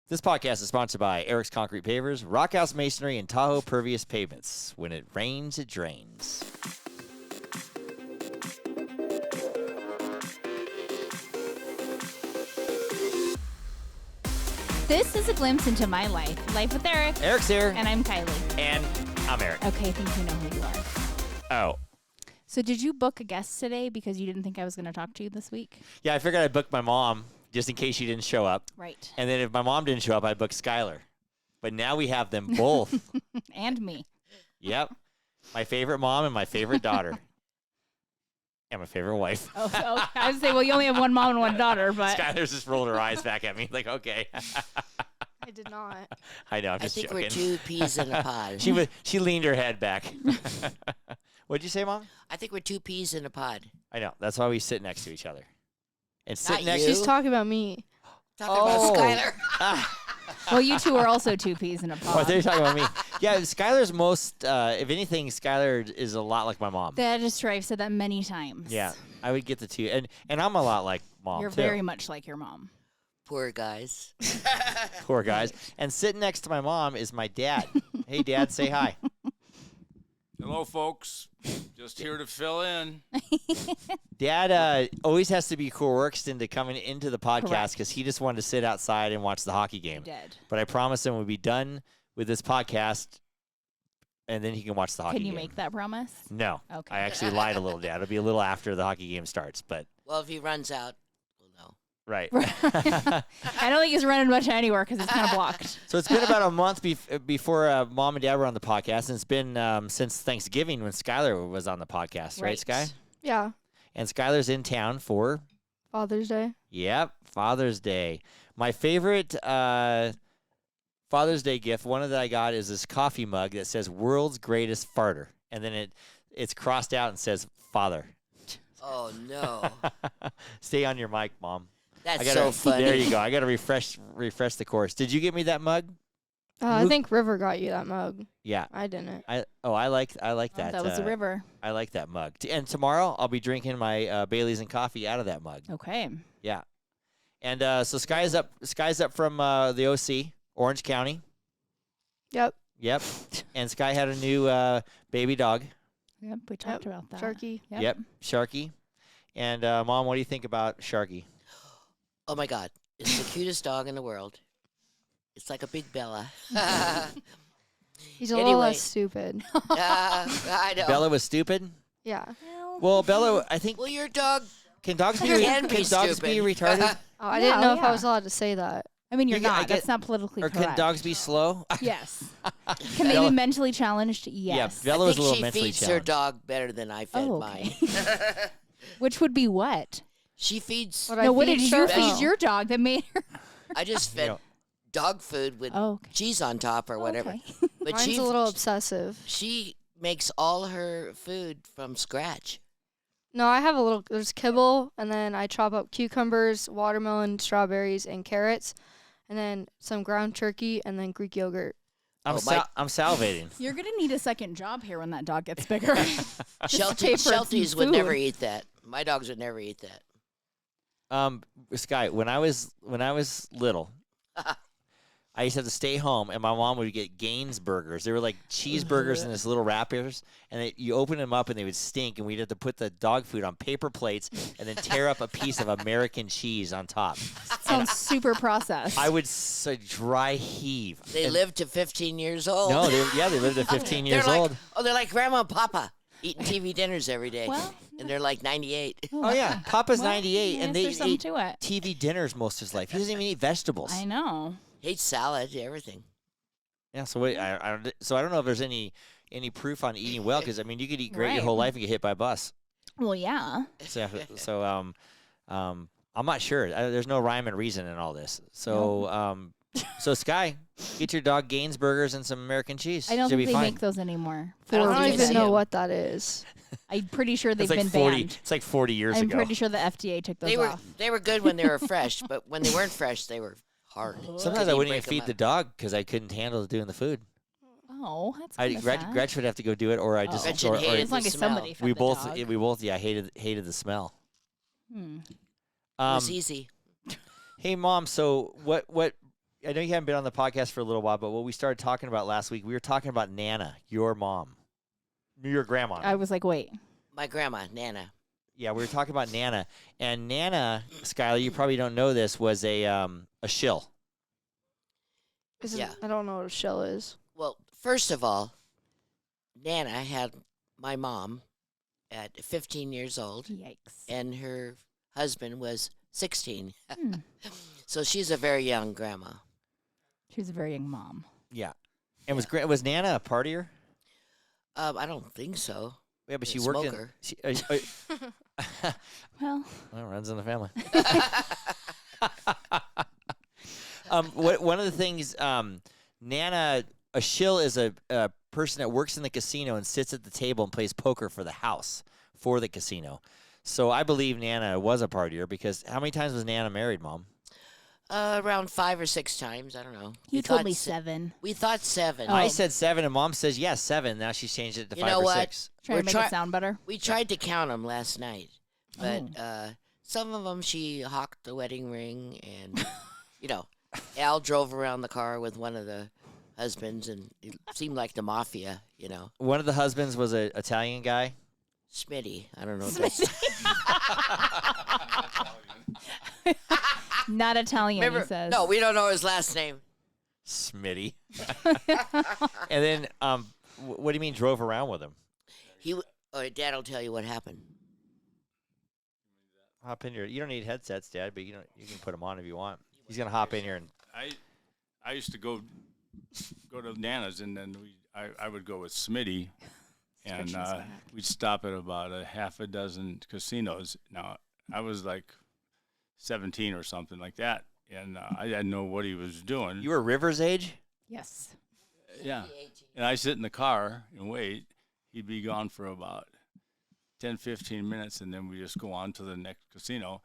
This podcast is sponsored by Eric's Concrete Pavers, Rockhouse Masonry, and Tahoe Pervious Pavements. When it rains, it drains. This is a glimpse into my life with Eric. Eric's here. And I'm Kylie. And I'm Eric. Okay, I think you know who you are. Oh. So did you book a guest today because you didn't think I was going to talk to you this week? Yeah, I figured I'd book my mom just in case she didn't show up. Right. And then if my mom didn't show up, I'd book Skyler. But now we have them both. And me. Yep. My favorite mom and my favorite daughter. And my favorite wife. Oh, so I would say, well, you only have one mom and one daughter, but... Skyler's just rolled her eyes back at me like, okay. I did not. I know, I'm just joking. We're two peas in a pod. She leaned her head back. What'd you say, Mom? I think we're two peas in a pod. I know. That's why we sit next to each other. And sit Not next. you. She's talking about me. Talking about Skyler. Well, you two are also two peas in a pod. Oh, they're talking about me. Yeah, Skyler's most, if anything, Skyler is a lot like my mom. That is true. I've said that many times. Yeah, I would get the two. And I'm a lot like Mom, You're too. very much like your mom. Poor guys. Poor guys. And sitting next to my mom is my dad. Hey, Dad, say hi. Hello, folks. Just here to fill in. Dad always has to be coerced into coming into the podcast Correct. because he just wanted to sit outside and watch the hockey game. Dead. But I promised him we'd be done with this podcast, and then he can watch the hockey Can game. you make that promise? No. Okay. I actually lied a little, Dad. It'll be a little after the hockey game starts, but Well, if he runs out, we'll know. right. I don't think he's running much anywhere because it's kind of blocked. So it's been about a month before Mom and Dad were on the podcast, and it's been since Thanksgiving when Skyler was on the podcast, right, Sky? Yeah. And Skyler's in town for, Father's Day. yep, Father's Day. My favorite Father's Day gift, one that I got, is this coffee mug that says "World's Greatest Farter," and then it's crossed out and says "Father." Oh, no. Stay on your mic, Mom. That's so funny. There you go. I got to refresh the course. Did you get me that mug? I think River got you that mug. Yeah. I didn't. I like that. That was the river. I like that mug. And tomorrow I'll be drinking my Bailey's and coffee out of that mug. Okay. Yeah. And so Sky's up from the OC, Orange County. Yep. Yep. And Sky had a new baby dog. Yep, we talked about that. Sharky. Yep. Sharky. And Mom, what do you think about Sharky? Oh, my God. It's the cutest dog in the world. It's like a big Bella. He's a little less stupid. I know. Bella was stupid? Yeah. Well, Bella, I think Well, your dog can dogs be can be dogs be stupid. retarded? Oh, I didn't know if yeah. I was allowed to say that. I mean, you're You get- I not. get- That's not politically Or correct. can dogs be slow? Yes. Can they Bella- be mentally challenged? Yeah, Yes. Bella I was think a little she mentally feeds her challenged. dog better than I fed Oh, mine. okay. Which would be what? She feeds. What No, what feed did you Sharky? feed your dog that made her? I just fed know. dog food with Oh, okay. cheese on top or whatever. Okay. But Mine's a little obsessive. she makes all her food from scratch. No, I have a little. There's kibble, and then I chop up cucumbers, watermelon, strawberries, and carrots, and then some ground turkey, and then Greek yogurt. I'm salivating. You're going to need a second job here when that dog gets bigger. Shelties would never eat that. My dogs would never eat that. Sky, when I was little, I used to have to stay home, and my mom would get Gaines burgers. They were like cheeseburgers in this little wrappers, and you open them up, and they would stink, and we'd have to put the dog food on paper plates and then tear up a piece of American cheese on top. Sounds super processed. I would dry heave. They lived to 15 years old. No, they lived at 15 years They're like, old. Oh, they're like Grandma and Papa eating TV dinners every day. Well, and they're like 98. Oh, yeah. Papa's Well, 98, yes, and they there's something ate to it. TV dinners most of his life. He doesn't even eat vegetables. I know. Hates salad, everything. Yeah, so wait, I don't know if there's any proof on eating well, because I mean you could eat great your Right. whole life and get hit by a bus. Well, yeah. So I'm not sure. There's no rhyme and reason in all this. So so Sky, get your dog Gaines burgers and some American cheese. I don't Should think be they fine. make those anymore. I don't I don't think even see know him. what that is. I'm pretty sure they've It's like been 40. banned. It's like 40 years I'm ago. pretty sure the FDA took those off. They were good when they were fresh, but when they weren't fresh, they were hard. Sometimes I You wouldn't break even feed 'em the up. dog because I couldn't handle doing the food. Oh, that's kind of sad. Gretchen would have to go do it, or I just Gretchen or hated As long the as smell. somebody fed we the both dog. we both hated the smell. Hmm. It was easy. Hey, Mom. So what I know you haven't been on the podcast for a little while, but what we started talking about last week, we were talking about Nana, your mom, your grandma. I was like, wait. My grandma, Nana. Yeah, we were talking about Nana, and Nana, Skyler, you probably don't know this, was a shill. Yeah. I don't know what a shell is. Well, first of all, Nana had my mom at 15 years old, Yikes. and her husband was 16. Hmm. So she's a very young grandma. She was a very young mom. Yeah, and was Nana a partier? I don't think so. Yeah, but A she worked in. smoker. She, Well, well, runs in the family. One of the things, Nana, a shill is a person that works in the casino and sits at the table and plays poker for the house, for the casino. So I believe Nana was a partier because how many times was Nana married, Mom? Around 5 or 6 times. I don't know. you We told thought me se- 7. We thought 7. I said 7, and Mom says, yes, 7. Now she's changed it to You 5 know or what? 6. Trying to We're make try- it sound better. We tried to count them last night, but some of them she hawked the wedding ring, and Al drove around the car with one of the husbands, and it seemed like the mafia. One of the husbands was an Italian guy. Smitty. I don't know. If that's, Not Italian, remember? he says. No, we don't know his last name. Smitty. And then, what do you mean drove around with him? Dad will tell you what happened. Hop in here. You don't need headsets, Dad, but you can put them on if you want. He's gonna hop in here and. I used to go to Nana's, and then I would go with Smitty, and we'd stop at about a half a dozen casinos. Now I was like 17 or something like that, and I didn't know what he was doing. You were Rivers' age? Yes. Yeah, and I sit in the car and wait. He'd be gone for about 10, 15 minutes, and then we just go on to the next casino.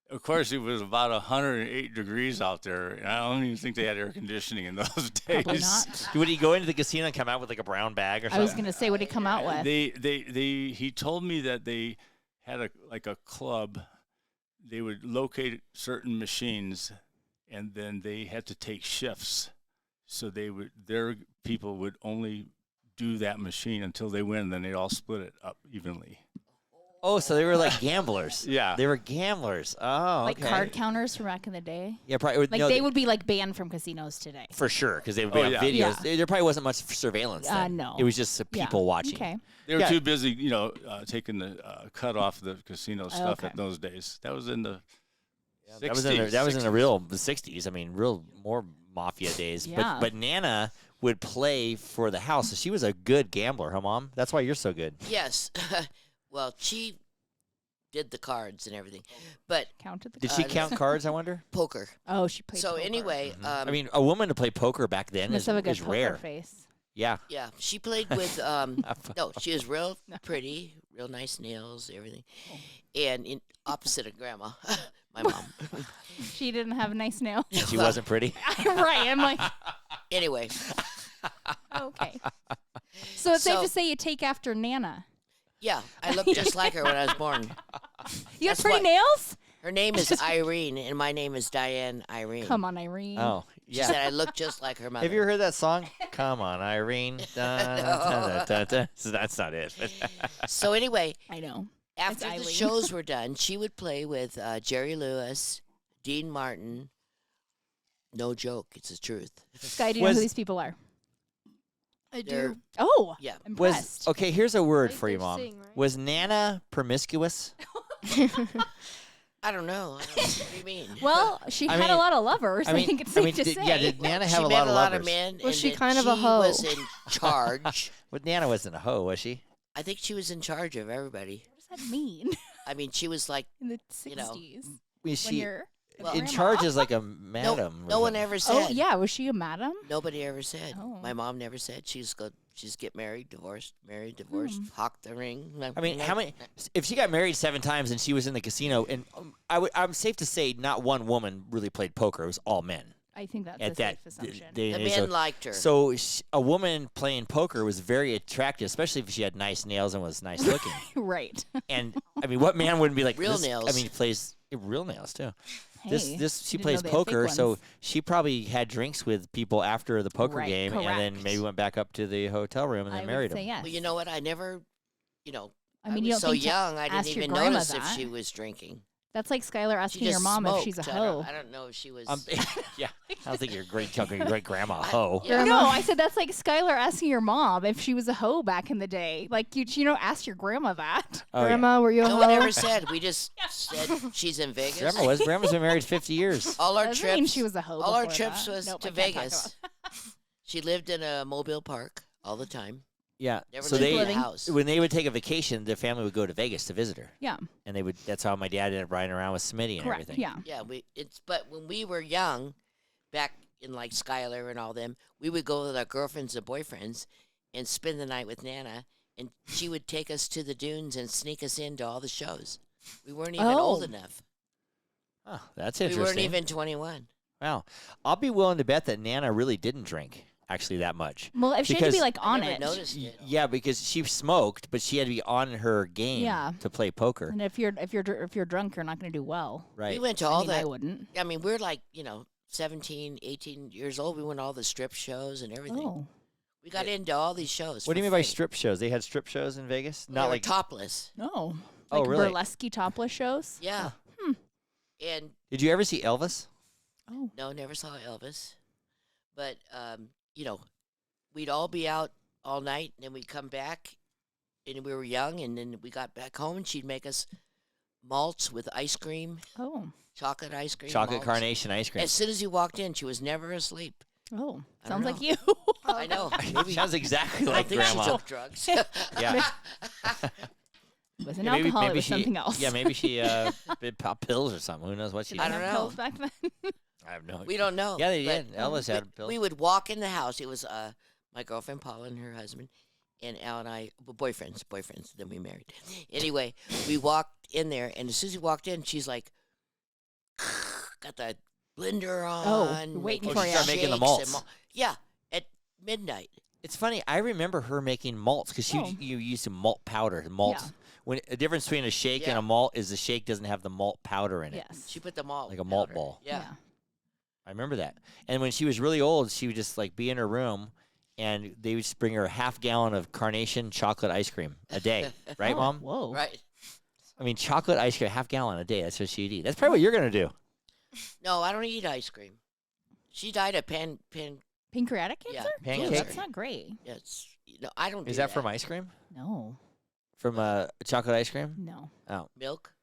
Of course, it was about 108 degrees out there, and I don't even think they had air conditioning in those days. Probably not. Would he go into the casino and come out with like a brown bag or I something? was going to say, what did he come out with? He told me that they had a club. They would locate certain machines, and then they had to take shifts. So their people would only do that machine until they win, and then they'd all split it up evenly. Oh, so they were like gamblers. Yeah. They were gamblers. Oh, Like okay. card counters from back in the day? Yeah, probably. Like they would be like banned from casinos today. For sure, because they would be Oh, on yeah. videos. Yeah. There probably wasn't much surveillance then. No. It was just people watching. Okay. They were Yeah. too busy, taking the cut off the casino stuff Okay. at those days. That was in the 60s. That was in the real the 60s. I mean, real more mafia days. Yeah. But Nana would play for the house. So she was a good gambler, huh, Mom? That's why you're so good. Yes. Well, she did the cards and everything, but Counted the Did she count cards, I wonder? poker. Oh, she played So poker. anyway, I mean, a woman to play poker back then Must have a good is poker rare. face. Yeah. yeah, she played with. No, she was real pretty, real nice nails, everything, and in opposite of Grandma, my mom. She didn't have nice nails. She wasn't pretty. Right. I'm like, Anyway, okay. So it's safe So- to say you take after Nana. yeah, I looked just like her when I was born. You have That's pretty why- nails? Her name is Irene, and my name is Diane Irene. Come on, Irene. Oh, She yeah. said I look just like her mother. Have you ever heard that song? Come on, Irene. Da, da, da, da. So that's not it. So anyway, I know. after the Eileen. shows were done, she would play with Jerry Lewis, Dean Martin. No joke, it's the truth. Sky, do you know Was- who these people are? I They're- do. Oh, Yeah. impressed. Okay, here's a word Like for you, they Mom. sing, right? Was Nana promiscuous? I don't know. What do you mean? Well, she I had mean- a lot of lovers. I, think it's safe to did, say. yeah, did Nana she have a met lot of lovers? men. Was and she then kind of a she hoe? was in charge. But Nana wasn't a hoe, was she? I think she was in charge of everybody. What does that mean I mean, she was like, in the You know, 60s? Was when she you're well, in grandma? charge as like a no, madam? or no one something? ever said. Oh, yeah. Was she a madam? Nobody ever said. Oh. My mom never said. She's get married, divorced, married, divorced, hawk the ring. I mean, how many? If she got married 7 times and she was in the casino, and I'm safe to say not one woman really played poker. It was all men. I think that's At a that safe assumption. day The and age. men liked her. So a woman playing poker was very attractive, especially if she had nice nails and was nice looking. Right. And I mean, what man wouldn't be like Real this? nails. I mean, he plays real nails too. Hey, This you she didn't know plays they had fake poker, so ones. she probably had drinks with people after the poker Right, game, and then correct. maybe went back up to the hotel room and I then would married say him. yes. Well, you know what? I never, you know, I mean, I you was don't so think to young, I didn't ask your even grandma notice if that. she was drinking. That's like Skylar She asking your just mom smoked. if she's a I hoe. don't know if she was. Yeah, I don't think your great grandma a hoe. Yeah. No, I said that's like Skylar asking your mom if she was a hoe back in the day. Like you know, ask your grandma that. Oh, yeah. Grandma, were you a No one hoe? ever said. We just said she's in Vegas. Grandma's been married 50 years. All our Doesn't mean trips. she was a hoe. all our before trips that. was Nope, to I can't talk Vegas. about She lived in a mobile park all the time. Yeah. Never So lived they in a living. house. when they would take a vacation, their family would go to Vegas to visit her, Yeah, and they would. That's how my dad ended up riding around with Smitty and correct. everything. Yeah. Yeah, but when we were young, back in like Skyler and all them, we would go with our girlfriends and boyfriends and spend the night with Nana, and she would take us to the dunes and sneak us into all the shows. We weren't even old Oh. enough. Oh, that's We interesting. weren't even 21. Wow. I'll be willing to bet that Nana really didn't drink actually that much. Well, if she had to be Because- like on I never it, noticed it. Yeah, because she smoked, but she had to be on her game Yeah. to play poker. and if you're drunk, you're not going to do well. Right. We went to I all mean, I the. wouldn't. I mean, we're like 17, 18 years old. We went to all the strip shows and everything. Oh, We got into all these shows. What do you for mean by free. strip shows? They had strip shows in Vegas? They Not were like topless. no. Oh, Like really? burlesque topless shows. Yeah. Hmm. And Did you ever see Elvis? Oh, no, never saw Elvis. But we'd all be out all night, and then we'd come back, and we were young, and then we got back home, and she'd make us malts with ice cream, oh, chocolate ice cream, Chocolate malts. carnation ice cream. As soon as you walked in, she was never asleep. oh. I don't Sounds like know. you. I know. Maybe Sounds exactly I like don't think she grandma. took drugs. Yeah. It wasn't Yeah, alcohol. It was she, something else. Yeah, maybe she did pop pills or something. Who knows what she Did did? they I have don't pills back then? I have no We don't know. Yeah, they but did. Elvis had pills. We would walk in the house. It was my girlfriend Paula and her husband, and Al and I, boyfriends. Then we married. Anyway, we walked in there, and as soon as we walked in, she's like, got the blender on, waiting making for you. Start making the shakes malts. and yeah, at midnight. It's funny. I remember her making malts because Oh. you used to malt powder. Malt. Yeah. When a difference between a shake and Yeah. a malt is the shake doesn't have the malt powder in it. Yes. She put the malt, Like a malt powder. ball. Yeah. I remember that. And when she was really old, she would just like be in her room, and they would just bring her a half-gallon of carnation chocolate ice cream a day. Right, Oh, Mom? Whoa. Uh, Right. I mean, chocolate ice cream, half-gallon a day. That's what she'd eat. That's probably what you're gonna do. No, I don't eat ice cream. She died of Pancreatic Yeah, cancer? pancake. Ooh, that's not great. Yes. No, I don't. Is do that from ice cream? No. From chocolate ice cream? No. Oh. milk?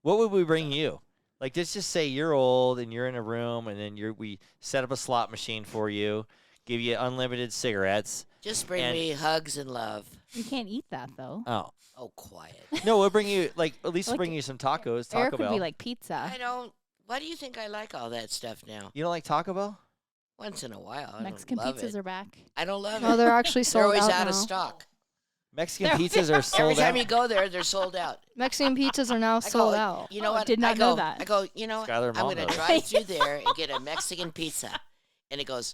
What would we bring you? Like, let's just say you're old and you're in a room, and then we set up a slot machine for you, give you unlimited cigarettes. Just bring And- me hugs and love. You can't eat that though. Oh Oh, quiet. no, we'll bring you at least Like, bring you some tacos. Taco Eric would Bell. be like pizza. I don't. Why do you think I like all that stuff now? You don't like Taco Bell? Once in a while, I Mexican don't love pizzas it. are back. I don't love Oh, it. they're actually They're sold always out out now. of stock. Mexican pizzas are sold Every time out. you go there, they're sold out. Mexican pizzas are now I go, sold out. You know Oh, what? did not I go, know that. I go, you know what? Skyler I'm Mom going to knows. drive through there and get a Mexican pizza. And it goes,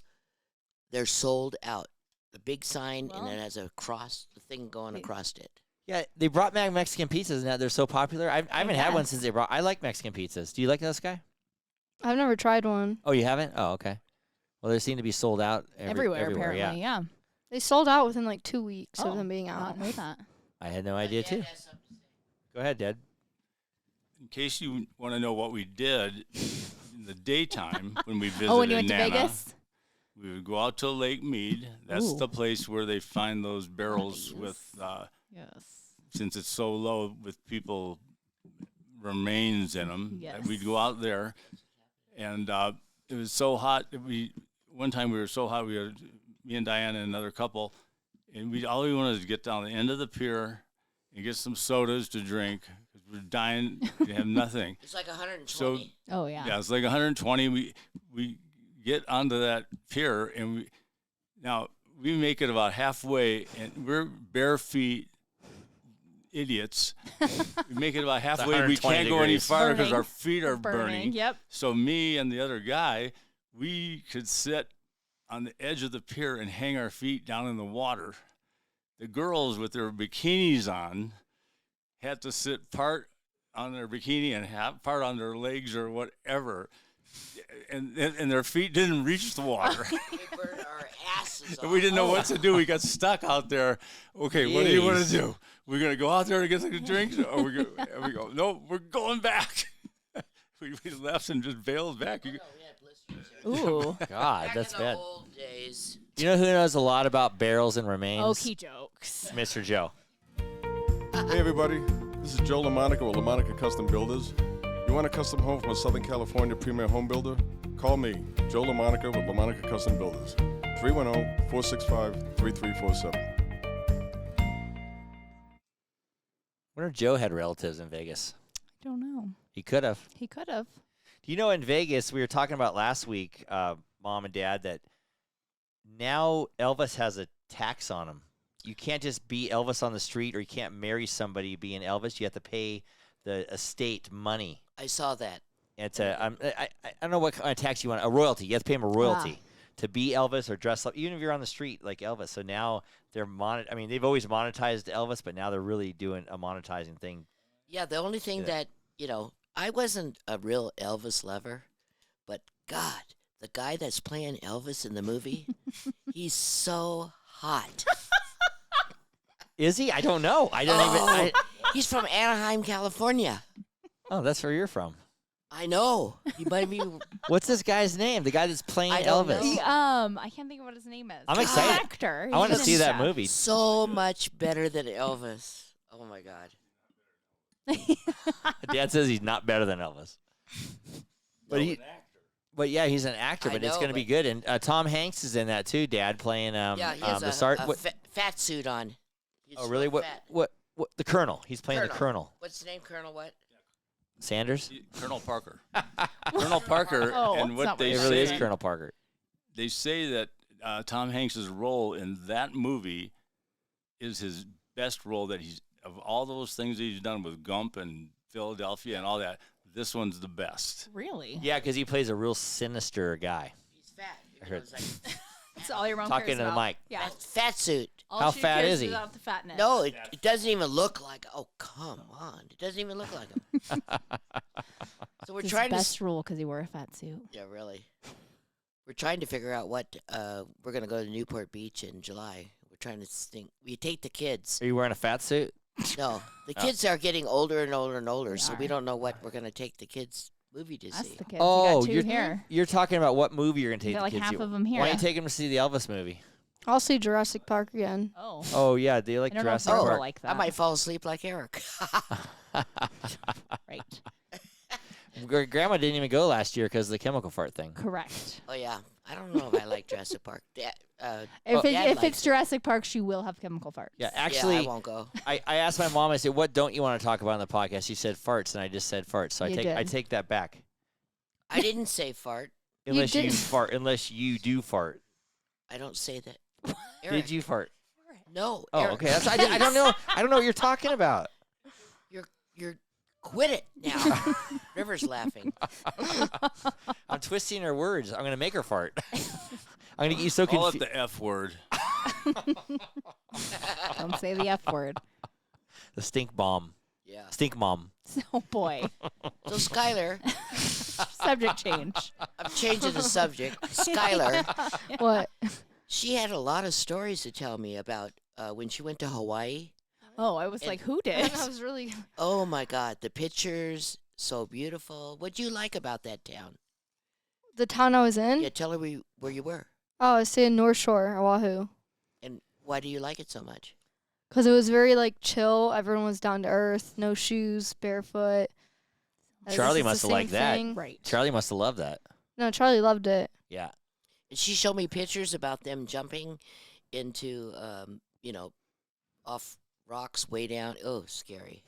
they're sold out. The big sign, Well. and it has a cross, the thing going across it. Yeah, they brought back Mexican pizzas now. They're so popular. I haven't had one guess. since they brought. I like Mexican pizzas. Do you like those, Guy? I've never tried one. Oh, you haven't? Oh, okay. Well, they seem to be sold out Everywhere, apparently. Yeah, Yeah. They sold out within like 2 weeks Oh, of them being I out. didn't know that. I had no idea too. Go ahead, Dad. In case you want to know what we did in the daytime when we visited Oh, when you went to Nana, Vegas? we would go out to Lake Mead. That's Ooh. the place where they find those barrels Nice. with, Yes. since it's so low, with people remains in them. Yes. We'd go out there, and it was so hot. One time we were so hot. We had me and Diana and another couple, and all we wanted was to get down the end of the pier and get some sodas to drink because we're dying to have nothing. It's like 120. So Oh, yeah. yeah, it's like 120. We get onto that pier, and we make it about halfway, and we're bare feet idiots. We make it about halfway. We 120 can't go any degrees. farther because Burning. our feet are burning. Yep. So me and the other guy, we could sit on the edge of the pier and hang our feet down in the water. The girls with their bikinis on had to sit part on their bikini and half part on their legs or whatever, and their feet didn't reach the water. We burned our asses And off. we didn't know what to do. We got stuck out there. Okay, what do you want to Jeez. do? We're gonna go out there and get some drinks, or we go. No, we're going back. we left and just bailed back. Oh, we had blisters. Ooh. God, Back that's in the bad. old days. You know who knows a lot about barrels and remains? Okie jokes. Mr. Joe. Hey everybody, this is Joe Lamonica with Lamonica Custom Builders. You want a custom home from a Southern California premier home builder? Call me, Joe Lamonica with Lamonica Custom Builders. 310-465-3347. Wonder if Joe had relatives in Vegas. I don't know. He could have. He could have. Do you know in Vegas, we were talking about last week, Mom and Dad, that now Elvis has a tax on him. You can't just be Elvis on the street, or you can't marry somebody being Elvis. You have to pay the estate money. I saw that. It's I don't know what kind of tax you want. A royalty. You have to pay him a royalty to be Elvis or dress up, even if you're on the street like Elvis. So now they're I mean, they've always monetized Elvis, but now they're really doing a monetizing thing. Yeah, the only thing Yeah. that, I wasn't a real Elvis lover, but God, the guy that's playing Elvis in the movie, he's so hot. Is he? I don't know. I don't even. He's from Anaheim, California. Oh, that's where you're from. I know. He might be. What's this guy's name? The guy that's playing I don't Elvis. know. I can't think of what his name is. I'm He's excited. an actor. I want to He's see in that stuff. movie. So much better than Elvis. Oh my God. Dad says he's not better than Elvis. But yeah, he's an actor, I but it's know, going to be but- good. And Tom Hanks is in that too. Dad playing Yeah, he has the a sergeant. fat suit on. He's Oh, really? real What? fat. What? The Colonel. He's playing the Colonel. What's the name, Colonel? What? Sanders. Colonel Parker. Colonel Parker, Oh, and that's what not they It what really is say, Colonel Parker. they say that Tom Hanks's role in that movie is his best role that he's of all those things that he's done with Gump and Philadelphia and all that. This one's the best. Really? Yeah, because he plays a real sinister guy. He's fat. I heard. That's all your mom Talking cares to the about. mic. Yeah. Fat suit. All How she fat cares is he? About the fatness. No, it doesn't even look like. Oh, come on! It doesn't even look like him. So we're It's his trying best rule because he wore a fat suit. Yeah, really. We're trying to figure out what we're gonna go to Newport Beach in July. We're trying to think. We take the kids. Are you wearing a fat suit? No, the kids are getting older and older and older, They so are. we don't know what we're gonna take the kids movie to That's see. the kids. Oh, we got 2 you're here. You're talking about what movie you're going to We take got the like kids half to. of them here. Why don't you take them to see the Elvis movie? I'll see Jurassic Park again. Oh. Oh yeah, they like I don't know if Jurassic Bert will Park. like that. I might fall asleep like Eric. Right. Grandma didn't even go last year because of the chemical fart thing. Correct. Oh yeah, I don't know if I like Jurassic Park. If, Dad if likes it's Jurassic Park, she will have chemical farts. Yeah, yeah, actually, I won't go. I asked my mom. I said, "What don't you want to talk about on the podcast?" She said farts, and I just said farts. So You I did. take that back. I didn't say fart. Unless you didn't. fart, unless you do fart. I don't say that. Eric, Did you fart? No. Oh, Eric, okay. That's, I don't know. I don't know what you're talking about. You're quit it now. River's laughing. I'm twisting her words. I'm gonna make her fart. I'm gonna get you so Call it confused. the F word. Don't say the F word. The stink bomb. Yeah. Stink mom. Oh boy. So Skyler, Subject change. I'm changing the subject. Skyler, What? she had a lot of stories to tell me about when she went to Hawaii. Oh, I was like, who did? I was really. Oh my God, the pictures, so beautiful. What'd you like about that town? The town I was in? Yeah, tell her where you were. Oh, I was staying North Shore, Oahu. And why do you like it so much? Because it was very, like, chill. Everyone was down to earth. No shoes, barefoot. Charlie It's the must have same liked that. thing. Right. Charlie must have loved that. No, Charlie loved it. Yeah. And she showed me pictures about them jumping into, off rocks way down. Oh, scary.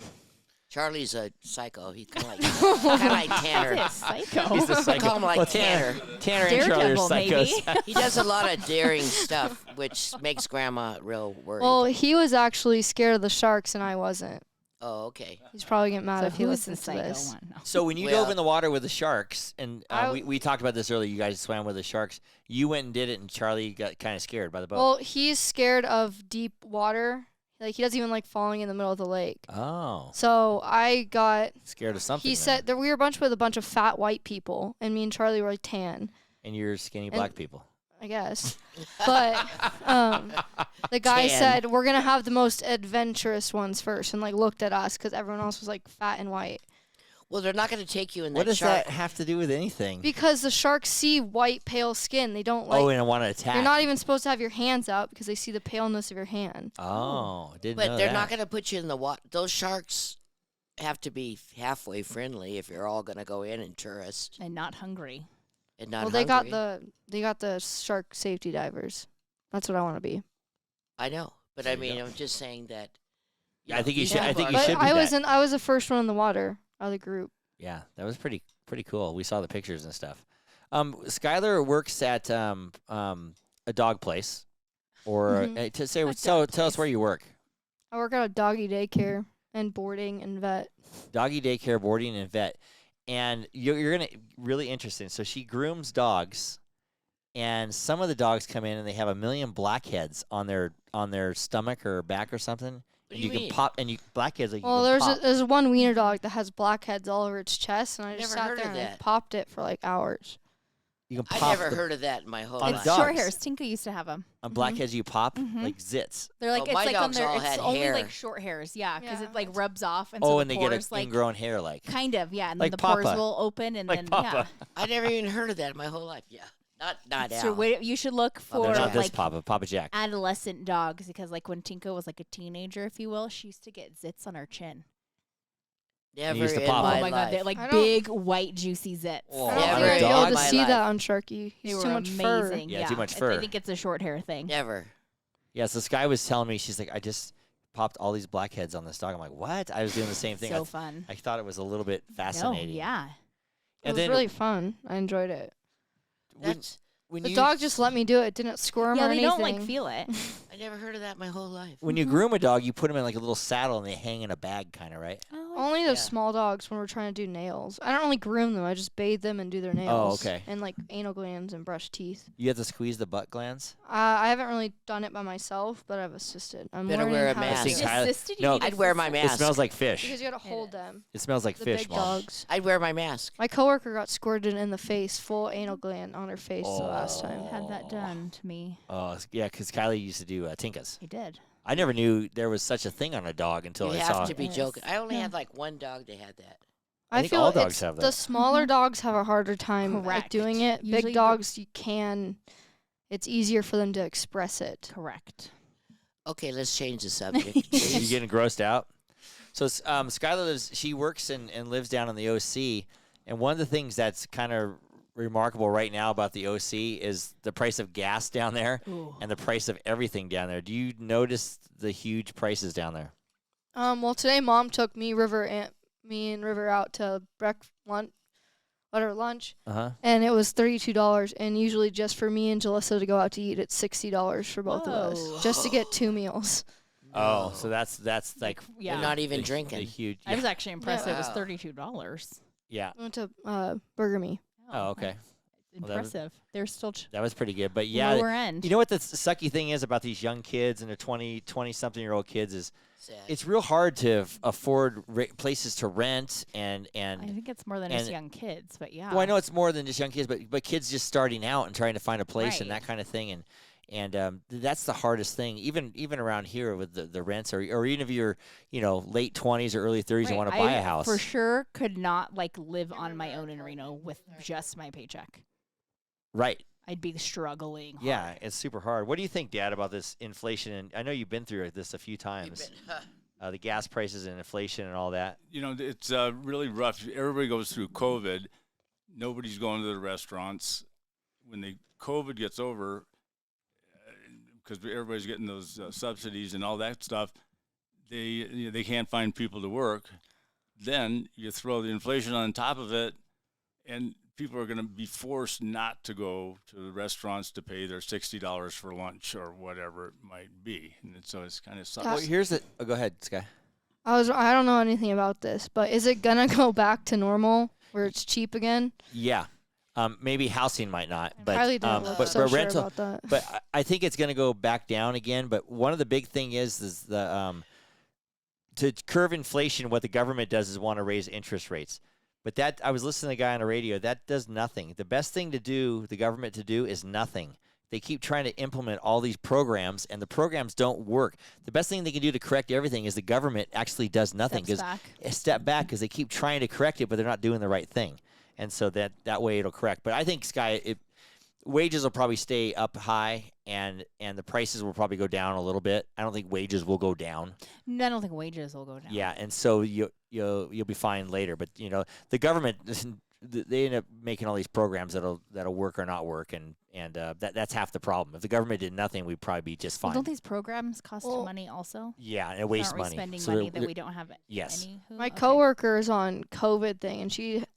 Charlie's a psycho. He's kind of like Tanner. That's it, psycho. He's the psycho. Call him like well, Tanner. Tanner and Charlie are Daredevil, maybe. psychos. He does a lot of daring stuff, which makes Grandma real worried. Well, he was actually scared of the sharks, and I wasn't. Oh, okay. He's probably getting mad So if he who's the listens to psycho this. one? No. So when you Well- dove in the water with the sharks, and I- we talked about this earlier, you guys swam with the sharks. You went and did it, and Charlie got kind of scared by the boat. Well, he's scared of deep water. Like he doesn't even like falling in the middle of the lake. Oh, So I got. scared of something. He then. said that we were with a bunch of fat white people, and me and Charlie were like tan, And you're skinny black people. I guess. But the guy Tan. said we're gonna have the most adventurous ones first, and like looked at us because everyone else was like fat and white. Well, they're not going to take you in What that does shark. that have to do with anything? Because the sharks see white, pale skin. They don't like. Oh, and I want to attack. You're not even supposed to have your hands out because they see the paleness of your hand. Oh, didn't But know they're that. not going to put you in the water. Those sharks have to be halfway friendly if you're all going to go in and tourist And not hungry. and not Well, they got hungry. the shark safety divers. That's what I want to be. I know, but There I you mean, go. I'm just saying that. I think you these should- I people think you are- But should be I was that. I was the first one in the water out of the group. Yeah, that was pretty cool. We saw the pictures and stuff. Skyler works at a dog place, or Mhm. to say A so. dog Tell us place. where you work. I work at a doggy daycare and boarding and vet. Doggy daycare, boarding, and vet. And you're gonna really interesting. So she grooms dogs, and some of the dogs come in and they have 1,000,000 blackheads on their stomach or back or something. What And do you can mean? pop and you blackheads like Well, you can pop. there's one wiener dog that has blackheads all over its chest, and I just Never sat heard there of and I that. popped it for like hours. You can I pop never the- heard of that in my whole On It's life. dogs. short hairs. Tinka used to have them. on blackheads you pop Mhm. like zits. They're like Oh, it's my like on dogs their. all It's had only hair. like short hairs. Yeah, because Yeah, it like it's- rubs off, and Oh, so and the they get pores, an like ingrown hair like. kind of yeah, and Like then the pores Papa. will open, and Like then Papa. I never even heard of that in my whole life. Yeah, not yeah. So Al. wait, you should look Oh, for they're not this like Papa Jack. adolescent dogs because like when Tinka was like a teenager, if you will, she used to get zits on her chin. Never used to in pop my them. Oh my god, life. they're like I don't- big white juicy zits. Oh, I don't Never think I'd be in able to my see life. that on Sharky. They He's were too much fur. amazing. Yeah, too much I fur. think it's a short hair thing. Never. Yeah, so Sky was telling me, she's like, I just popped all these blackheads on this dog. I'm like, what? I was doing the same thing. So fun. I thought it was a little bit No, fascinating. yeah. It And was then really fun. I enjoyed it. when, That's when The you dog just let me do it. Didn't squirm Yeah, or they anything. don't like feel it. I never heard of that in my whole life. when you groom a dog, you put them in like a little saddle and they hang in a bag, kind of, right? Only the Yeah. small dogs when we're trying to do nails. I don't really groom them. I just bathe them and do their nails. okay. And like anal glands and brush teeth. You have to squeeze the butt glands. I haven't really done it by myself, but I've assisted. I'm Better learning wear a how mask. to I've seen do it. Tyler- Assisted, no, you need I'd wear my assistance. It smells mask. like fish. Because you gotta It hold is. them. It smells like The fish, big Mom. dogs. I'd wear my mask. My coworker got squirted in the face, full anal gland on her face the last time. Had that done to me. Oh, yeah, because Kylie used to do Tinkas. He did. I never knew there was such a thing on a dog until You I have saw to it. be Yes. joking. I only Yeah. had like one dog that had that. I think feel all dogs it's have the that. smaller dogs have a harder time Correct. doing it. Usually Big the- dogs, you can. It's easier for them to express it. Correct. Okay, let's change the subject. You please. getting grossed out? So Skylar lives. She works and lives down in the OC, and one of the things that's kind of remarkable right now about the OC is the price of gas down there Ooh. and the price of everything down there. Do you notice the huge prices down there? Well, today Mom took me, me and River out to lunch, Uh-huh. and it was $32. And usually, just for me and Jalissa to go out to eat, it's $60 for both of Whoa. us, just to get 2 meals. Oh, so that's like Yeah. You're not even the drinking. huge. I was actually impressed. It was Wow. $32. Yeah. We went to Burger Me. Oh, okay. Well, that was- Impressive. They're still That was pretty good. But yeah, lower end. you know what the sucky thing is about these young kids and the 20-something-year-old kids is Sad. it's real hard to afford places to rent and I think it's more than just and- young kids, but yeah. well, I know it's more than just young kids, but kids just starting out and trying to find a place and Right. that kind of thing, and that's the hardest thing. Even around here with the rents, or even if you're late 20s or early 30s and Right, want to buy I a house, for sure could not like live on my own in Reno with just my paycheck. right? I'd be struggling. Yeah, hard. it's super hard. What do you think, Dad, about this inflation? And I know you've been through this a few You times. bet. The gas prices and inflation and all that. It's really rough. Everybody goes through COVID. Nobody's going to the restaurants. When the COVID gets over, because everybody's getting those subsidies and all that stuff, they can't find people to work. Then you throw the inflation on top of it, and people are going to be forced not to go to the restaurants to pay their $60 for lunch or whatever it might be. And so it's kind of sucks. Well, here's the. Oh, go ahead, Sky. I don't know anything about this, but is it gonna go back to normal where it's cheap again? Yeah. Maybe housing might not, but Kylie didn't look but, so but sure rental. about that. But I think it's going to go back down again. But one of the big thing is the to curb inflation. What the government does is want to raise interest rates. But that I was listening to a guy on the radio. That does nothing. The best thing to do, the government to do, is nothing. They keep trying to implement all these programs, and the programs don't work. The best thing they can do to correct everything is the government actually does nothing. Step back because they keep trying to correct it, but they're not doing the right thing. And so that way it'll correct. But I think, Sky, wages will probably stay up high, and the prices will probably go down a little bit. I don't think wages will go down. No, I don't think wages will go down. Yeah, and so you'll be fine later. But the government, they end up making all these programs that'll work or not work, and that's half the problem. If the government did nothing, we'd probably be just fine. Well, don't these programs cost money also? Yeah, and it wastes Aren't we money. spending So money that we don't have yes. any? My coworker is on COVID thing, and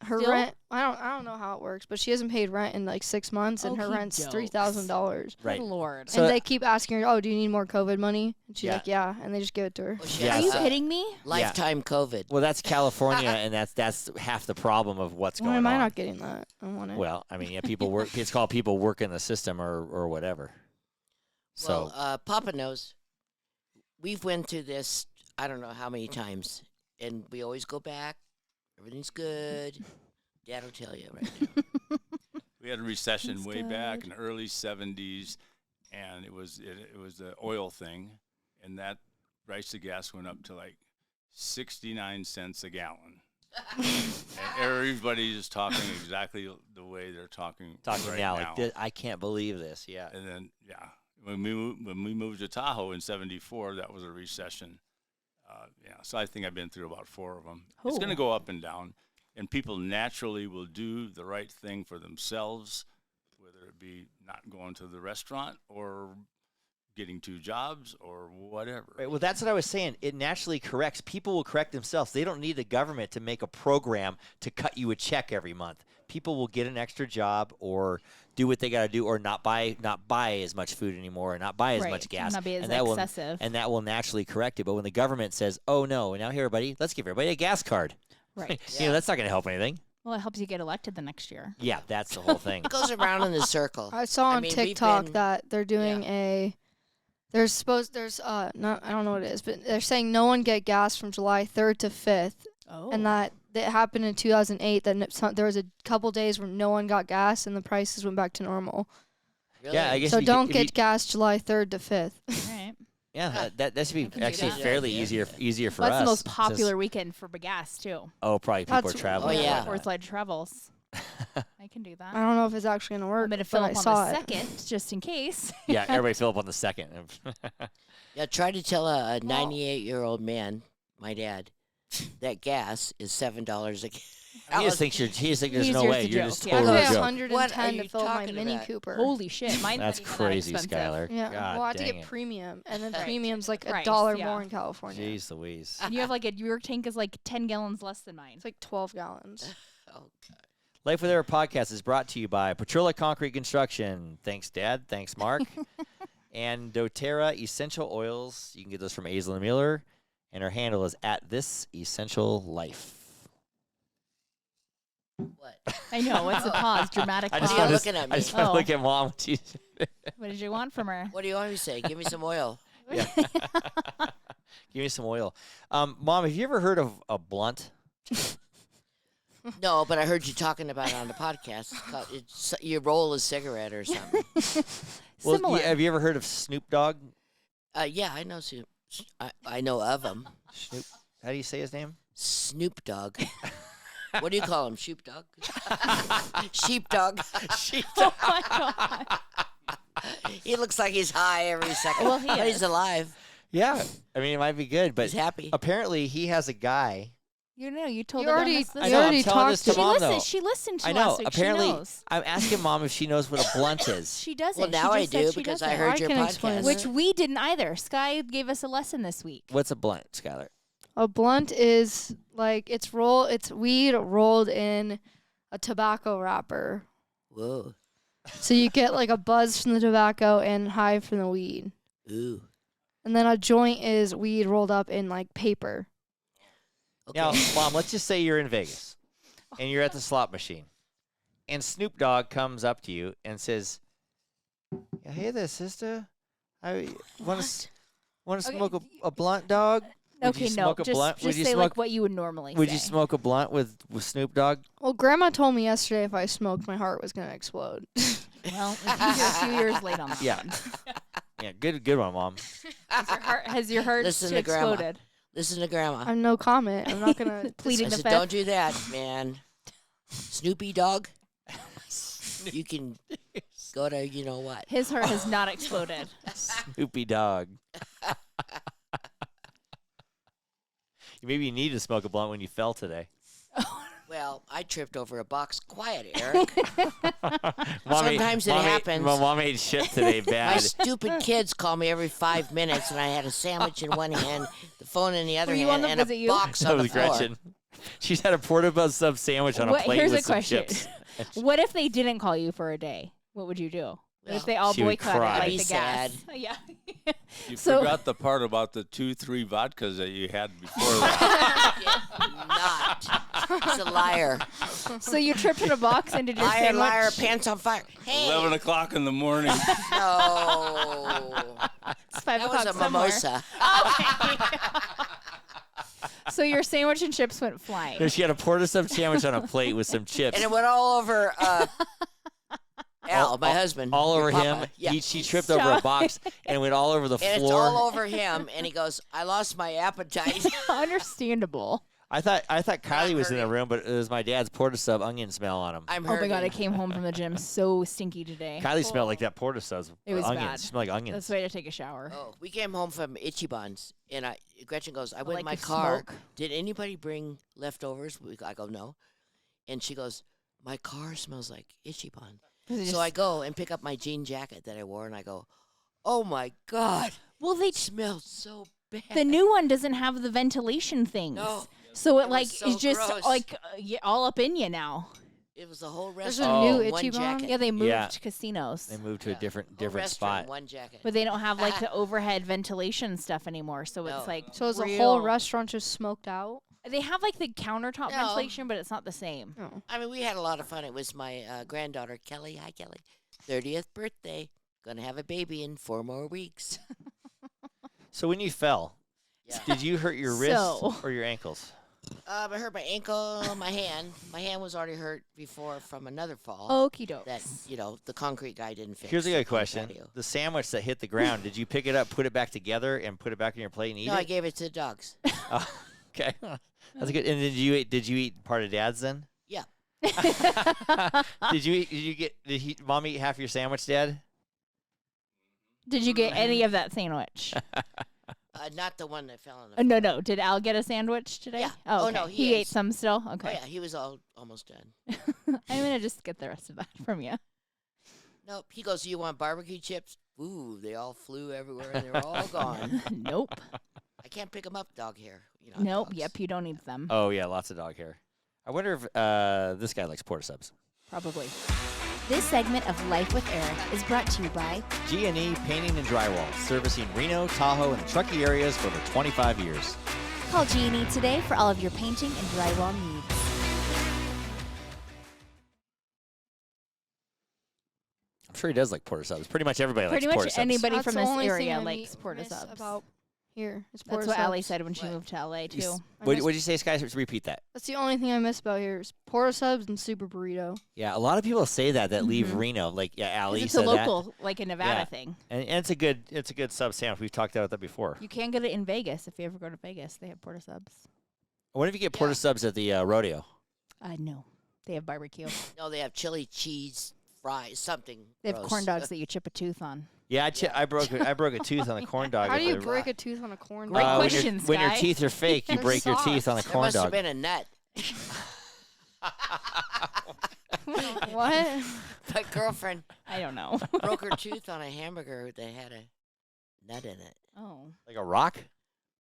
her Still? rent. I don't know how it works, but she hasn't paid rent in like 6 months, and her rent's Okey-dokes. $3,000. Right. Good Lord. So- And they keep asking her, "Oh, do you need more COVID money?" And she's Yeah. like, "Yeah," and they just give it to her. Well, she Yeah, Are has, you so- kidding me? lifetime COVID. Well, that's California, and that's half the problem of what's Why going am I on. not getting that? I want it. Well, I mean, yeah, people work. It's called people work in the system or whatever. So Well, Papa knows. We've went through this, I don't know how many times, and we always go back. Everything's good. Dad will tell you right now. We had a recession That's way back good. in the early 70s, and it was the oil thing, and that price of gas went up to like 69 cents a gallon. And everybody's talking exactly the way they're talking right now, now. like I can't believe this. Yeah. And then, when we moved to Tahoe in '74, that was a recession. So I think I've been through about 4 of them. It's going to go up and down, and people naturally will do the right thing for themselves, whether it be not going to the restaurant or getting 2 jobs or whatever. Right, well, that's what I was saying. It naturally corrects. People will correct themselves. They don't need the government to make a program to cut you a check every month. People will get an extra job or do what they got to do, or not buy as much food anymore, or not buy as Right, much gas, not be as and that excessive. and that will naturally correct it. But when the government says, "Oh no, now here, everybody, let's give everybody a gas card," Right. that's not going to help anything. Well, it helps you get elected the next year. Yeah, that's the whole thing. It goes around in a circle. I saw on mean, we've TikTok been- that they're doing there's not, I don't know what it is, but they're saying no one get gas from July 3rd to 5th, Oh. and that happened in 2008. There was a couple days where no one got gas, and the prices went back to normal. Really? Yeah, I guess So if you don't if get you- gas July 3rd to 5th. All right. Yeah, that should be can do actually that. fairly Yeah. easier for Well, us. that's the most since- popular weekend for gas too. Oh, probably people are That's- traveling. Oh, and yeah. whatnot. Northside travels. I can do that. I don't know if it's actually gonna work. I'm gonna but fill I up on saw the it. second, just in case. Yeah, everybody fill up on the second. Yeah, try to tell a 98-year-old man, my dad, that gas is $7 a he just thinks there's He's no just way. a You're joke, just yeah. I totally pay a joke. 110 What are to you fill up my talking Mini about? Cooper. Holy shit, mine's That's not even crazy, that expensive. Skyler. Yeah, God well, I have to dang get it. premium, and then Right. premium's like Price, $1 yeah. more in California. Jeez Louise. And you have like your tank is like 10 gallons less than mine. It's like 12 gallons. Oh, God. Life with Air podcast is brought to you by Petrola Concrete Construction. Thanks, Dad. Thanks, Mark. And doTERRA Essential Oils. You can get those from Aisling and Miller. And our handle is @ThisEssentialLife. What? I know. What's a pause? Dramatic I pause. just You're want looking to at me. I just want to Oh. look at Mom. What did you want from her? What do you want me to say? Give me some oil. Yeah. Give me some oil. Mom, have you ever heard of a blunt? No, but I heard you talking about it on the podcast. It's your roll a cigarette or something. Well, Similar. have you ever heard of Snoop Dogg? Yeah, I know. I know of him. Snoop. How do you say his name? Snoop Dogg. What do you call him? Sheep dog? Sheep dog. Oh my god. He looks like he's high every second. Well, he but is. he's alive. Yeah. I mean, it might be good, but He's happy. apparently he has a guy. You know, you told You her already- on this I list. know, already I'm telling this talked to to- Mom, She though. listened. She listened to I know. last week. Apparently, she knows. I'm asking Mom if she knows what a blunt is. She doesn't. Well, now she I just said do she because I doesn't. heard I your can explain podcast. it. Which we didn't either. Sky gave us a lesson this week. What's a blunt, Skyler? A blunt is like it's weed rolled in a tobacco wrapper. Whoa. So you get like a buzz from the tobacco and high from the weed. Ooh. And then a joint is weed rolled up in like paper. Okay. Now, Mom, let's just say you're in Vegas and you're at the slot machine, and Snoop Dogg comes up to you and says, "Yeah, hey there, sister. I want to Okay, smoke a blunt, dog? Would Okay, you no, smoke a just blunt? Would just you say smoke? like what you would normally Would say. you smoke a blunt with Snoop Dogg? Well, Grandma told me yesterday if I smoked, my heart was gonna explode. Well, you're a few years late on that. Yeah. one. Yeah, good one, Mom. Has your heart Listen to Grandma. exploded? Listen to Grandma. I'm no comment. I'm not gonna. Pleading I the said, fifth. don't do that, man. Snoopy Dog. You can go to you know what. His heart has not exploded. Snoopy Dog. Maybe you need to smoke a blunt when you fell today. Well, I tripped over a box. Quiet, Eric. Mom Sometimes it happens. Mom ate shit today My bad. stupid kids call me every 5 minutes, and I had a sandwich in one hand, the phone in the other Were you hand, on the- and was a it you? box That on the was floor. Gretchen. She's had a portobello sub sandwich on a plate Here's with a some question. chips. What if they didn't call you for a day? What would you do? What if Well, they all she would boycotted cry. like Be the gas? Yeah. You So- forgot the part about the 2-3 vodkas that you had before that. Not. He's a liar. So you tripped in a box and did your Liar, sandwich. liar, pants on fire. Hey. 11 o'clock in the morning. No. It's 5 That was o'clock a somewhere. mimosa. So your sandwich and chips went flying. No, she had a porter sub sandwich on a plate with some chips. And it went all over Al, my husband. all your over papa. him. Yeah. She tripped over a Stop. box and it went all over the And floor. it's all over him. And he goes, I lost my appetite. Understandable. I thought Kylie was in the hurting. room, but it was my dad's porter sub onion smell on him. I'm Oh my hurting. god, I came home from the gym so stinky today. Kylie smelled like that porter sub's It was onions. bad. It smelled like onions. That's the way to take a shower. Oh, we came home from Itchy Buns, and Gretchen goes, I went like in my your car. smoke. Did anybody bring leftovers? I go, no. And she goes, my car smells like Itchy Bun. 'Cause it So just- I go and pick up my jean jacket that I wore, and I go, oh my God, well, they it smells so bad. the new one doesn't have the ventilation things. No. So it It like was so is just gross. like all up in you now. It was the whole There's restaurant. a Oh. new in one Itchy Bun. jacket. Yeah, they moved Yeah. casinos, They moved to a Yeah. different Whole restaurant spot. in one jacket. but they don't have like the overhead ventilation stuff anymore. So No. it's like So is the real- whole restaurant just smoked out? They have like the countertop No. ventilation, but it's not the same. No. I mean, we had a lot of fun. It was my granddaughter, Kelly. Hi, Kelly. 30th birthday. Gonna have a baby in 4 more weeks. So when you fell, Yeah. did you hurt your wrists So- or your ankles? I hurt my ankle, my hand. My hand was already hurt before from another fall. Okie doke. That, the concrete guy didn't fix. Here's a on good the question. patio. The sandwich that hit the ground, did you pick it up, put it back together, and put it back on your plate and eat No, I it? gave it to the dogs. Oh, okay. That's good. And did you eat part of Dad's then? Yeah. Did Mom eat half your sandwich, Dad? Did you get any of that sandwich? Not the one that fell on the floor. No. Did Al get a sandwich today? Yeah. Oh, Oh, okay. no, he he ate is. some still. Oh, Okay. yeah, he was almost done. I'm gonna just get the rest of that from you. Nope. He goes, you want barbecue chips? Ooh, they all flew everywhere and they're all gone. Nope. I can't pick them up, dog hair. Nope. dogs. Yep. You don't need them. Oh yeah, lots of dog hair. I wonder if this guy likes porter subs. Probably. This segment of Life with Eric is brought to you by G&E Painting and Drywall, servicing Reno, Tahoe, and the Truckee areas for over 25 years. Call G&E today for all of your painting and drywall needs. I'm sure he does like porter subs. Pretty much everybody Pretty likes porter much subs. anybody That's from the this only thing area I likes porta miss subs. about here. It's That's porta what Ali subs. said when she What? moved to LA You too. s- I What miss- did you say, Sky? Repeat that. That's the only thing I miss about here is porta subs and super burrito. Yeah, a lot of people say that leave Mhm. Reno. Like, yeah, 'Cause Ali it's said a local, like a Nevada Yeah. thing. that, and it's a good sub sandwich. We've talked about that before. You can get it in Vegas if you ever go to Vegas. They have porta subs. What if you get porter Yeah. subs at the rodeo? No, they have barbecue. No, they have chili cheese fries, something. They have gross. corn dogs that you chip a tooth on. Yeah, I broke a tooth on a corn dog. How at do you the- break a tooth on a corn Great dog? question, when your Sky. teeth are fake, you They're break your teeth on a soft. There corn must have dog. been a nut. What? My girlfriend I don't know. broke her tooth on a hamburger that had a nut in it. Oh. Like a rock?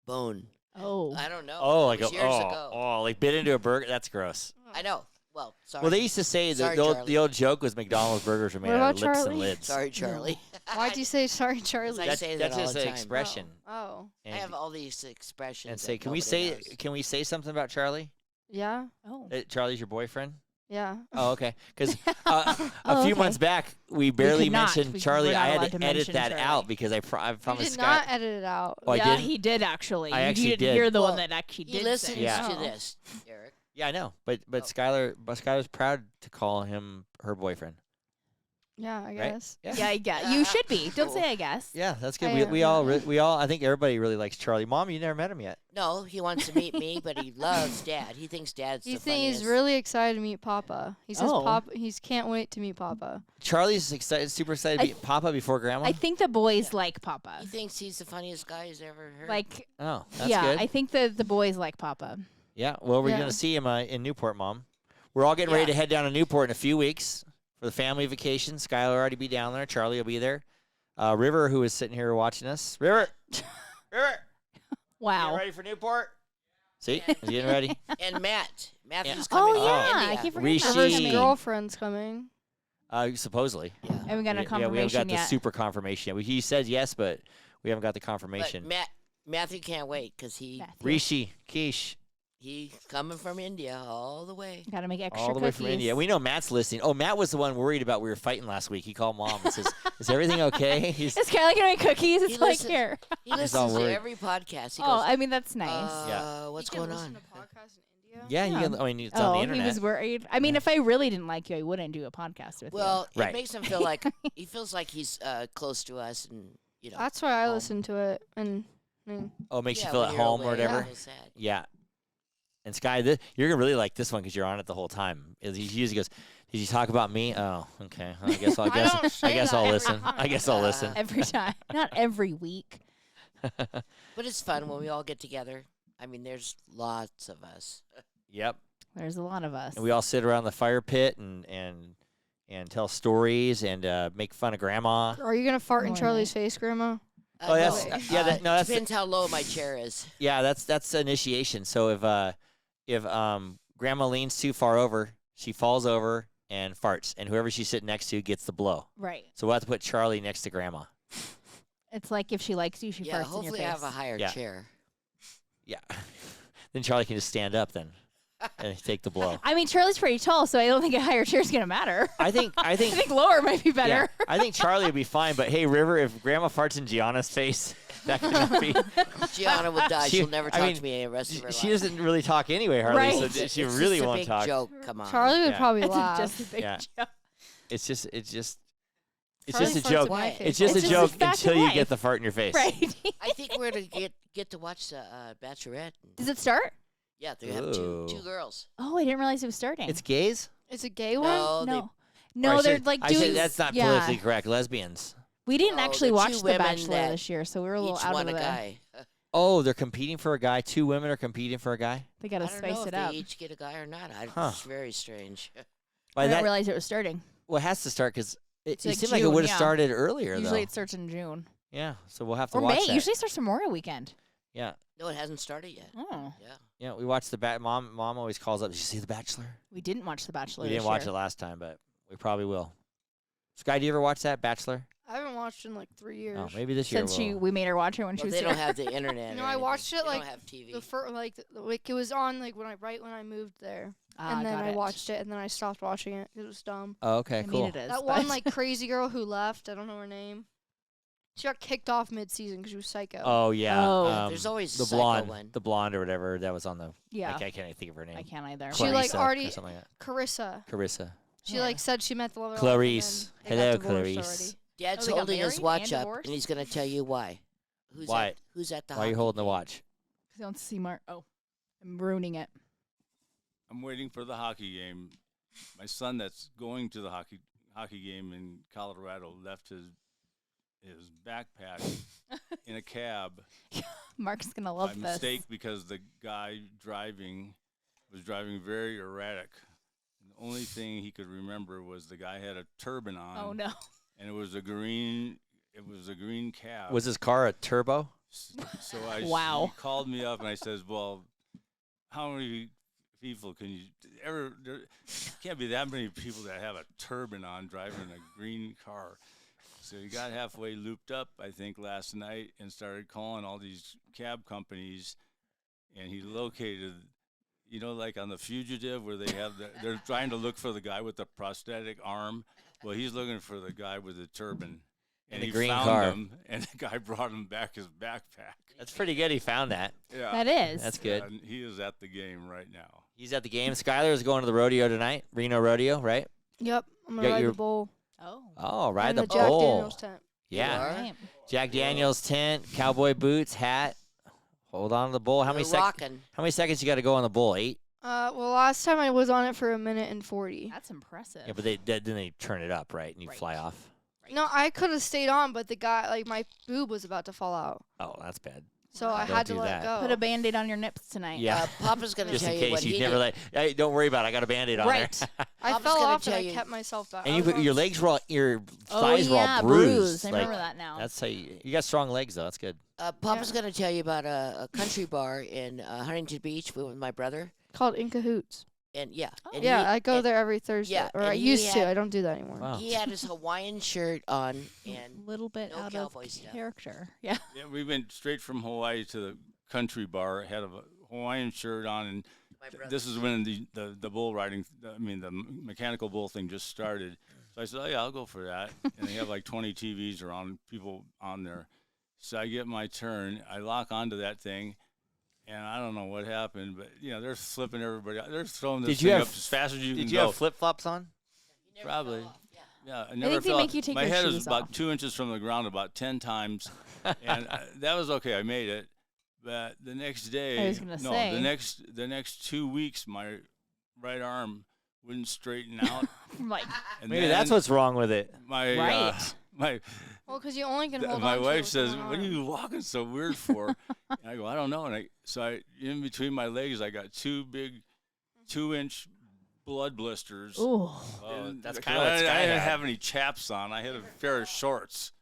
Bone. Oh. I don't know. Oh, It like was a years ago. like bit into a burger. That's gross. I know. Well, sorry. Well, they used to say Sorry, the Charlie. old joke was McDonald's burgers were made What out of about lips and Charlie? lids. Sorry, Charlie. Why'd you say sorry, Charlie? I That's, say that's that all just the an time. expression. Oh. I And, have all these expressions. and say, that can we nobody say knows. can we say something about Charlie? Yeah. Oh. That Charlie's your boyfriend? Yeah. Oh, okay. Because Oh, a few okay. months back, we barely could not. mentioned We're Charlie. not I allowed had to to edit mention that Charlie. out because I You promised did Sky. not edit it out. Oh, I yeah, didn't? he did actually. I You actually didn't did. hear the Well, one that actually He did listens say. Yeah. to Oh. this, Eric. Yeah, I know. But Skylar's proud to call him her boyfriend. Yeah, I guess. Yeah. You should be. Don't say I guess. Yeah, that's good. I We am, all yeah. we all I think everybody really likes Charlie. Mom, you never met him yet. No, he wants to meet me, but he loves Dad. He thinks Dad's He the thinks funniest. he's really excited to meet Papa. He says Oh. Papa. He can't wait to meet Papa. Charlie's excited, super excited to I- meet Papa before Grandma. I think the boys Yeah. like Papa. He thinks he's the funniest guy he's ever heard. Like, oh, that's yeah, good. I think the boys like Papa. Yeah, well, we're Yeah. going to see him in Newport, Mom. We're all getting ready to Yeah. head down to Newport in a few weeks for the family vacation. Skylar will already be down there. Charlie will be there. River, who is sitting here watching us. River! River! Wow. Getting ready for Newport? See? He's getting ready. And Matthew's Oh coming yeah, from I India. keep forgetting Rishi. about River's him. girlfriend's coming. Supposedly. Yeah. I haven't got a Yeah, we haven't confirmation got the yet. super confirmation yet. He said yes, but we haven't got the But confirmation. Matthew can't wait because Matthew. Rishi, Keish, he's coming from India all the way. Gotta make extra all the way cookies. from India. We know Matt's listening. Oh, Matt was the one worried about we were fighting last week. He called Mom and says, "Is everything okay?" He's Is Skylar gonna make cookies? It's He like listens- here. He all listens to worried. every podcast. He Oh, goes, I mean that's nice. Yeah. What's going on? yeah. Yeah. You can, I mean, it's on the Oh, internet. he was worried. I mean, if I really didn't like you, I wouldn't do a podcast with Well, Right. it makes him feel like he feels like he's close to us, and you know. That's why I home. listen to it. And I mean, Oh, it makes Yeah, you feel when at you're home or away, whatever. I feel sad. Yeah. And Sky, you're gonna really like this one because you're on it the whole time. He usually goes, "Did you talk about me?" Oh, okay. I guess I don't say I guess that I'll every listen. time. I guess I'll listen. you every time, not every week. But it's fun when we all get together. I mean, there's lots of us. Yep. There's a lot of us. And we all sit around the fire pit and tell stories and make fun of Grandma. are you gonna fart in Oh, Charlie's face, Grandma? Oh, that's- no, yeah, that's depends how low my chair is. Yeah, that's initiation. So if Grandma leans too far over, she falls over and farts, and whoever she's sitting next to gets the blow. Right. So we'll have to put Charlie next to Grandma. It's like if she likes you, she Yeah, farts in your hopefully face. I have a higher Yeah. chair. Yeah. Then Charlie can just stand up then and take the blow. I mean, Charlie's pretty tall, so I don't think a higher chair is gonna matter. I think I think lower might be better. yeah, I think Charlie would be fine, but hey, River, if Grandma farts in Gianna's face, that could not be. Gianna would die. She- She'll never I talk mean, to me the rest of her She life. doesn't really talk anyway, hardly. Right. So It's she just really a won't big talk. joke. Come on. Charlie would Yeah. probably It's laugh. just a big Yeah. joke. It's just Charlie a farts joke. in my It's face It's just all a It's the just joke a fact of until you life. get the fart in your face. Right. I think we're to get to watch the Bachelorette. Does it start? Yeah, they have two Ooh. girls. Oh, I didn't realize it was starting. It's gays? It's a gay one. No, no. Or No, I they're said- like I doing. said that's not yeah. politically correct. Lesbians. We didn't No, actually they're watch two The women Bachelor that this year, so we were a little each out one of a the. guy. Oh, they're competing for a guy. Two women are competing for a guy. They I gotta don't spice know if it up. they each get a guy or not. Huh. It's very strange. Why I didn't that? realize it was starting. Well, it has to start because it It's like seemed like it June, would have yeah. started earlier. Usually though. it starts in June Yeah, so we'll have to or watch May. that. Usually it starts Memorial Weekend. Yeah, No, it hasn't started yet. Oh, Yeah. yeah. We watched the Mom always calls up. Did you see the Bachelor? we didn't watch The Bachelor. We didn't this watch year. it last time, but we probably will. Sky, do you ever watch that Bachelor? I haven't watched in like 3 years. Oh, maybe this year. Since we'll. we made her watch it when Well, she was they here. don't have the internet. No, or I anything. watched it, They like, don't have TV. The first, like it was on like when I moved there, and then got I it. watched it, and then I stopped watching it. It was dumb. Oh, okay, I mean, cool. it is, That but- one like crazy girl who left. I don't know her name. She got kicked off mid-season because she was psycho. Oh yeah. Oh. There's always the a psycho blonde, one. the blonde or whatever that was on the. yeah, I can't even think of her name. I can't either. She, like, Clarissa or already- something like that. Carissa. Carissa. She Yeah. like said she met the love of her Clarice. life, and then they Hello, got divorced Clarice. already. Dad's they got holding his married watch and up, divorced? and he's going to tell you why. Why? Who's at the Why are you hockey holding the game? watch? I don't see Mark. Oh, I'm ruining it. I'm waiting for the hockey game. My son that's going to the hockey game in Colorado left his backpack in a cab Mark's gonna by love this. mistake because the guy was driving very erratic. And the only thing he could remember was the guy had a turban on. Oh no. And it was a green cab. Was his car a turbo? So Wow. he called me up and I says, "Well, how many people can you ever? There can't be that many people that have a turban on driving a green car." So he got halfway looped up, I think, last night and started calling all these cab companies, and he located you know, like on The Fugitive, where they have they're trying to look for the guy with the prosthetic arm. Well, he's looking for the guy with the turban. And And the he green found car. him, and the guy brought him back his backpack. That's pretty good. He found that. Yeah. That is. That's good. And he is at the game right now. He's at the game. Skyler is going to the rodeo tonight. Reno Rodeo, right? Yep. I'm You gonna got ride your- the bull. Oh. Oh, I'm ride in the the Jack bull. Daniels tent. Yeah. are? Right. Jack Daniels tent, cowboy boots, hat. Hold on to the bull. How many They're rocking. How many seconds you got to go on the bull? 8. Well, last time I was on it for 1:40. That's impressive. Yeah, but then they turn it up, right? And you Right. fly off. No, I could have stayed on, but the guy, like, my boob was about to fall out. Oh, that's bad. So I Don't had to do let that. it go. Put a Band-Aid on your nips tonight. Yeah. Papa's going to Just tell in you case what you he never did. let. Hey, don't worry about it. I got a Band-Aid on Right. there. I Papa's fell gonna off and tell I you- kept myself back. And I was on your legs were all, your Oh, thighs were yeah, all bruised. I Like, remember that now. that's how you got strong legs though. That's good. Papa's going to tell you about a country bar in Huntington Beach with my brother. called In Cahoots. And yeah. Oh. and Yeah, he- I go and there every Thursday. yeah, or and I he used to. had- I don't do that anymore. Wow. He had his Hawaiian shirt on and A little bit no out cowboy of stuff. character. Yeah. Yeah, we went straight from Hawaii to the country bar, had a Hawaiian shirt on, and my brother. this is when the bull riding, the mechanical bull thing just started. So I said, oh, yeah, I'll go for that. And they have like 20 TVs around, people on there. So I get my turn. I lock onto that thing, and I don't know what happened, but, you know, they're flipping everybody out. They're throwing this Did you thing have- up as fast as you can Did you go. have flip flops on? Probably. Yeah, I think never they fell. make you take My your head shoes was about off. 2 inches from the ground about 10 times, and that was okay. I made it. But the next day, I was gonna no, say. the next 2 weeks, my right arm wouldn't straighten out. Like, And Maybe then that's what's wrong with it. my Right. my Well, because you only can hold my on to wife it says, with one "What are arm. you walking so weird for?" And I go, "I don't know." And I in between my legs, I got 2 big 2-inch blood blisters. ooh. Oh, And that's because kinda what I Sky didn't had. have any chaps on. I had a pair of shorts.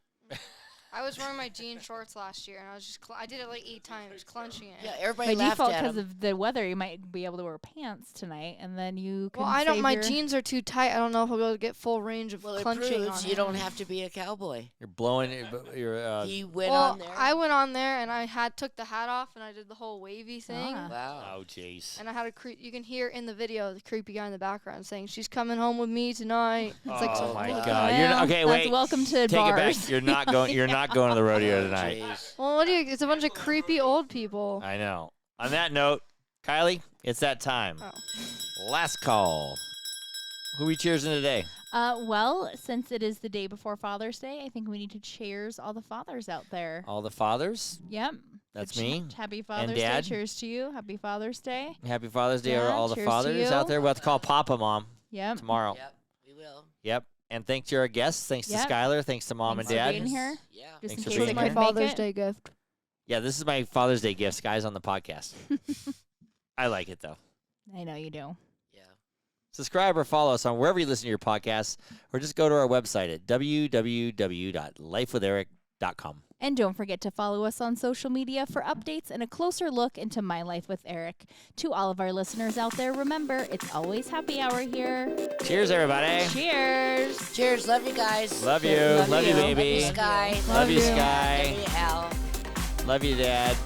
I was wearing my jean shorts last year, and I was just I did it like 8 times, clenching it. Yeah, everybody By laughed default, at because him. of the weather, you might be able to wear pants tonight, and then you can Well, I don't. save My your- jeans are too tight. I don't know if I'll be able to get full range of Well, it clenching proves on you it. don't have to be a cowboy. You're blowing your. He went Well, on there. I went on there and I took the hat off and I did the whole wavy thing. Ah. wow. Oh, jeez. And I had you can hear in the video the creepy guy in the background saying, "She's coming home with me tonight." It's like, Oh my wow. God! You're not, okay. That's Wait. welcome to Take bars. it back. You're not going. You're not going to the rodeo tonight. Jeez. well, what do you? It's a bunch of creepy old people. I know. On that note, Kylie, it's that time. Oh. Last call. Who we cheersing today? Well, since it is the day before Father's Day, I think we need to cheers all the fathers out there. All the fathers. Yep. That's Good me. Happy Father's Day. Dad. Cheers to you. Happy Father's Day. Happy Father's Day to Yeah, all the cheers to fathers out you. there. We'll have to call Papa Mom Yep. tomorrow. Yep, we will. Yep. And thanks to our guests. Thanks Yep. to Skyler. Thanks to Mom Thanks and for Dad. being here. Yeah. Just Thanks in for case being I here. My couldn't make Father's it. Day gift. Yeah, this is my Father's Day gift, guys, on the podcast. I like it though. I know you do. Yeah. Subscribe or follow us on wherever you listen to your podcasts, or just go to our website at www.lifewitheric.com. And don't forget to follow us on social media for updates and a closer look into my life with Eric. To all of our listeners out there, remember, it's always happy hour here. Cheers, everybody. Cheers. Cheers. Love you guys. Love you. Love Love you, you. Love you, baby. Sky. Love you, you. Sky. Love you, Al. Love you, Dad.